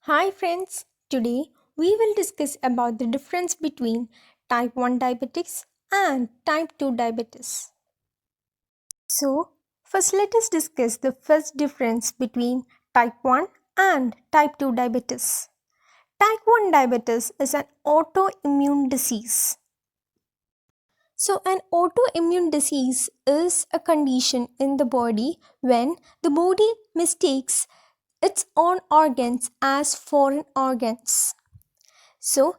Hi friends, today we will discuss about the difference between type 1 diabetics and type 2 diabetes. So, first let us discuss the first difference between type 1 and type 2 diabetes. Type 1 diabetes is an autoimmune disease. So, an autoimmune disease is a condition in the body when the body mistakes its own organs as foreign organs. So,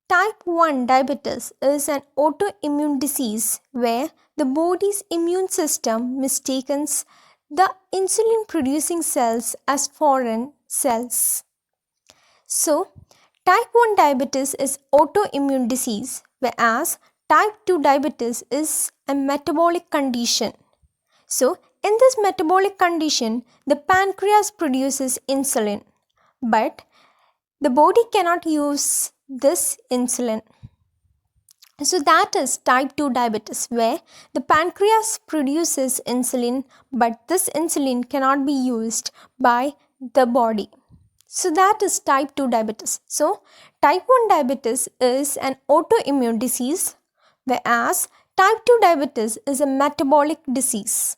type 1 diabetes is an autoimmune disease where the body's immune system mistakes the insulin producing cells as foreign cells. So, type 1 diabetes is autoimmune disease whereas type 2 diabetes is a metabolic condition. So, in this metabolic condition, the pancreas produces insulin, but the body cannot use this insulin. So that is type 2 diabetes where the pancreas produces insulin but this insulin cannot be used by the body. So that is type 2 diabetes. So type 1 diabetes is an autoimmune disease whereas type 2 diabetes is a metabolic disease.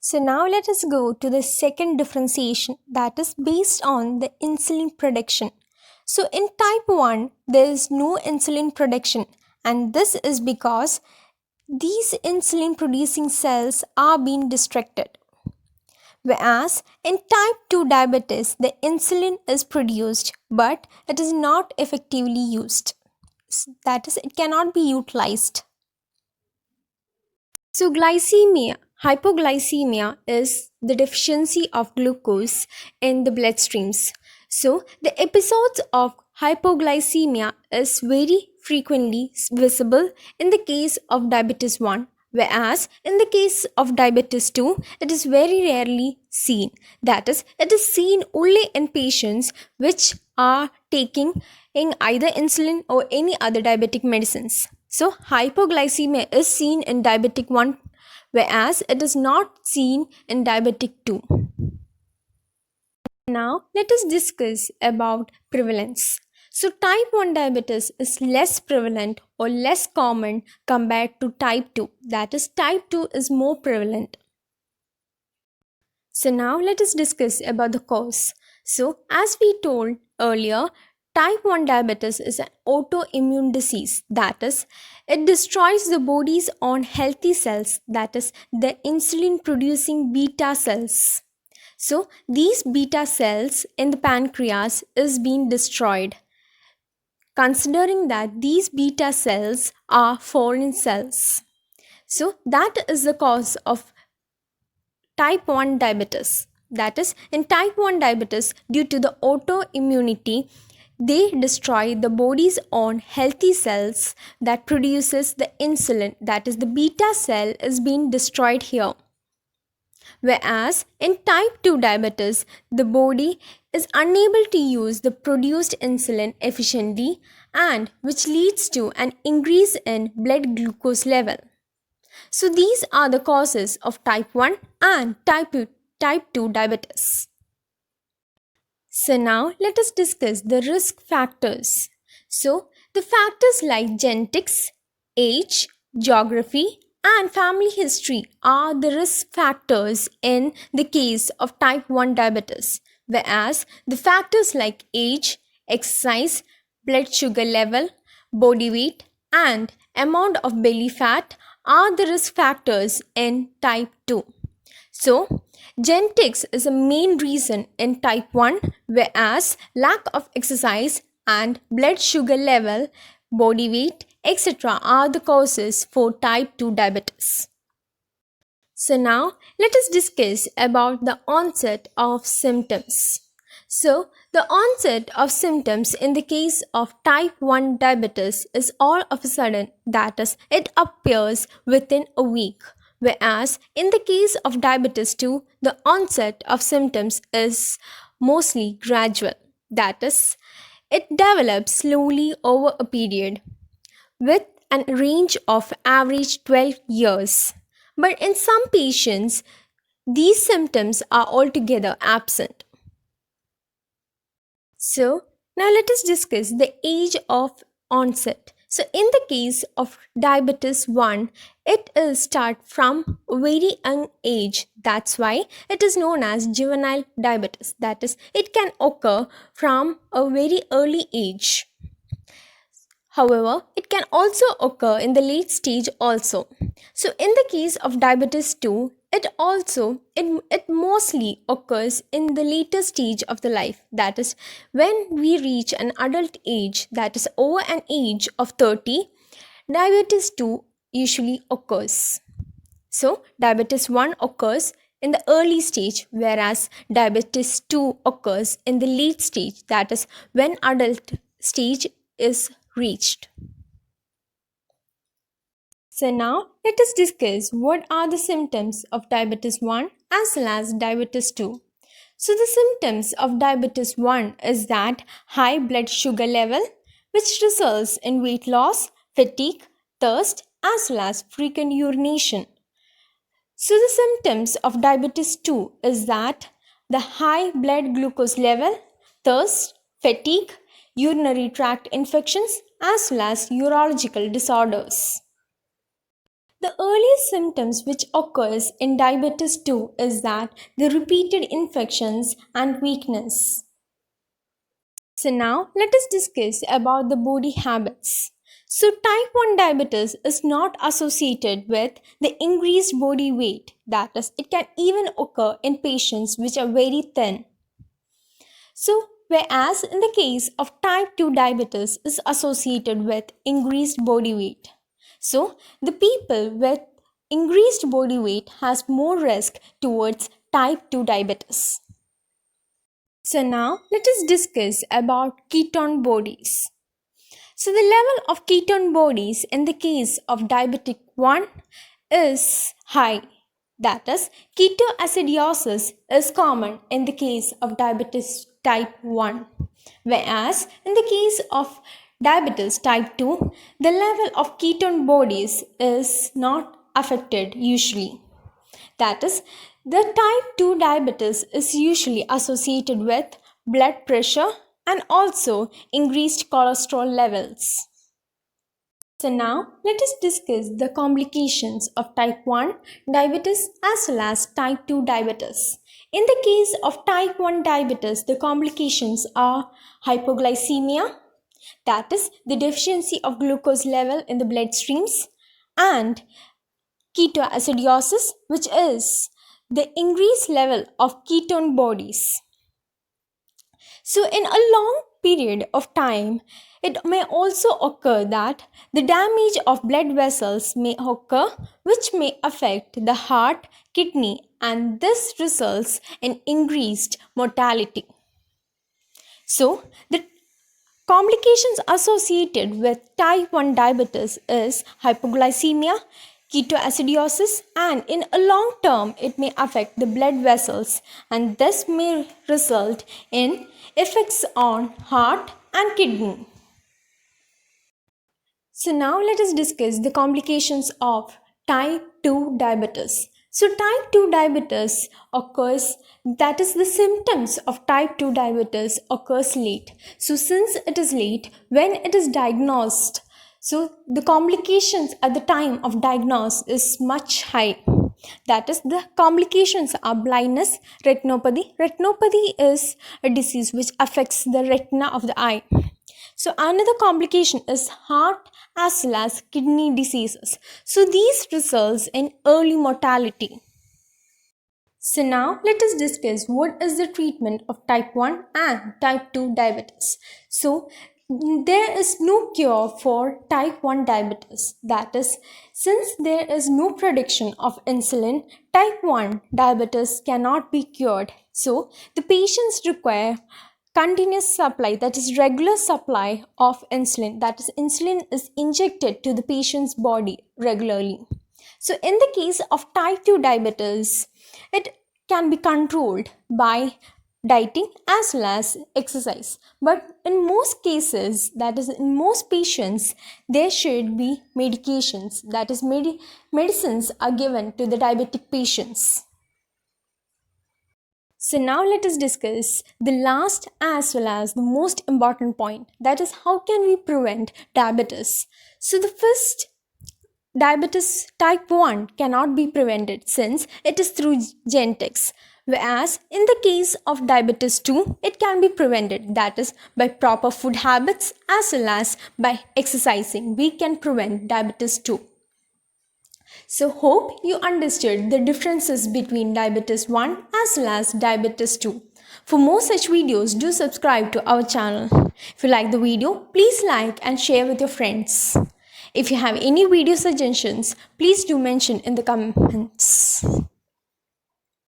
So now let us go to the second differentiation that is based on the insulin production. So in type 1 there is no insulin production and this is because these insulin producing cells are being distracted. Whereas in type 2 diabetes the insulin is produced but it is not effectively used. That is, it cannot be utilized. So hypoglycemia is the deficiency of glucose in the bloodstreams. So the episodes of hypoglycemia is very frequently visible in the case of diabetes 1, whereas in the case of diabetes 2, it is very rarely seen. That is, it is seen only in patients which are taking either insulin or any other diabetic medicines. So hypoglycemia is seen in diabetic 1 whereas it is not seen in diabetic 2. Now let us discuss about prevalence. So type 1 diabetes is less prevalent or less common compared to type 2. That is, type 2 is more prevalent. So now let us discuss about the cause. So as we told earlier, type 1 diabetes is an autoimmune disease. That is, it destroys the body's own healthy cells, that is, the insulin producing beta cells. So these beta cells in the pancreas is being destroyed. Considering that these beta cells are foreign cells. So that is the cause of type 1 diabetes. That is, in type 1 diabetes, due to the autoimmunity, they destroy the body's own healthy cells that produces the insulin. That is, the beta cell is being destroyed here. Whereas in type 2 diabetes, the body is unable to use the produced insulin efficiently and which leads to an increase in blood glucose level. So these are the causes of type 1 and type 2 diabetes. So now let us discuss the risk factors. So the factors like genetics, age, geography and family history are the risk factors in the case of type 1 diabetes, whereas the factors like age, exercise, blood sugar level, body weight and amount of belly fat are the risk factors in type 2. So, genetics is a main reason in type 1, whereas lack of exercise and blood sugar level, body weight, etc. are the causes for type 2 diabetes. So now let us discuss about the onset of symptoms. So the onset of symptoms in the case of type 1 diabetes is all of a sudden, that is, it appears within a week. Whereas in the case of diabetes 2, the onset of symptoms is mostly gradual. That is, it develops slowly over a period with a range of average 12 years. But in some patients, these symptoms are altogether absent. So, now let us discuss the age of onset. So, in the case of diabetes 1, it is start from a very young age. That's why it is known as juvenile diabetes. That is, it can occur from a very early age. However, it can also occur in the late stage also. So in the case of diabetes 2, it mostly occurs in the later stage of the life. That is when we reach an adult age, that is over an age of 30, diabetes 2 usually occurs. So diabetes 1 occurs in the early stage, whereas diabetes 2 occurs in the late stage, that is when adult stage is reached. So now let us discuss what are the symptoms of diabetes 1 as well as diabetes 2. So the symptoms of diabetes 1 is that high blood sugar level, which results in weight loss, fatigue, thirst as well as frequent urination. So the symptoms of diabetes 2 is that the high blood glucose level, thirst, fatigue, urinary tract infections as well as urological disorders. The earliest symptoms which occurs in diabetes 2 is that the repeated infections and weakness. So now let us discuss about the body habits. So type 1 diabetes is not associated with the increased body weight. That is, it can even occur in patients which are very thin. So whereas in the case of type 2 diabetes is associated with increased body weight. So the people with increased body weight has more risk towards type 2 diabetes. So now let us discuss about ketone bodies. So the level of ketone bodies in the case of diabetic 1 is high. That is, ketoacidosis is common in the case of diabetes type 1. Whereas in the case of diabetes type 2, the level of ketone bodies is not affected usually. That is, the type 2 diabetes is usually associated with blood pressure and also increased cholesterol levels. So now let us discuss the complications of type 1 diabetes as well as type 2 diabetes. In the case of type 1 diabetes, the complications are hypoglycemia, that is the deficiency of glucose level in the bloodstreams, and ketoacidosis, which is the increased level of ketone bodies. So, in a long period of time, it may also occur that the damage of blood vessels may occur, which may affect the heart, kidney, and this results in increased mortality. So, the complications associated with type 1 diabetes is hypoglycemia, ketoacidosis, and in a long term, it may affect the blood vessels, and this may result in effects on heart and kidney. So now let us discuss the complications of type 2 diabetes. So type 2 diabetes occurs, that is the symptoms of type 2 diabetes occurs late. So since it is late, when it is diagnosed, so the complications at the time of diagnosis is much high. That is, the complications are blindness, retinopathy. Retinopathy is a disease which affects the retina of the eye. So another complication is heart as well as kidney diseases. So these results in early mortality. So now let us discuss what is the treatment of type 1 and type 2 diabetes. So there is no cure for type 1 diabetes. That is, since there is no production of insulin, type 1 diabetes cannot be cured. So the patients require continuous supply, that is regular supply of insulin, that is insulin is injected to the patient's body regularly. So in the case of type 2 diabetes, it can be controlled by dieting as well as exercise, but in most cases, that is in most patients, there should be medications, that is medicines are given to the diabetic patients. So now let us discuss the last as well as the most important point, that is how can we prevent diabetes. So the first, diabetes type 1 cannot be prevented since it is through genetics, whereas in the case of diabetes 2 it can be prevented, that is by proper food habits as well as by exercising we can prevent diabetes 2. So hope you understood the differences between diabetes 1 as well as diabetes 2. For more such videos, do subscribe to our channel. If you like the video, please like and share with your friends. If you have any video suggestions, please do mention in the comments.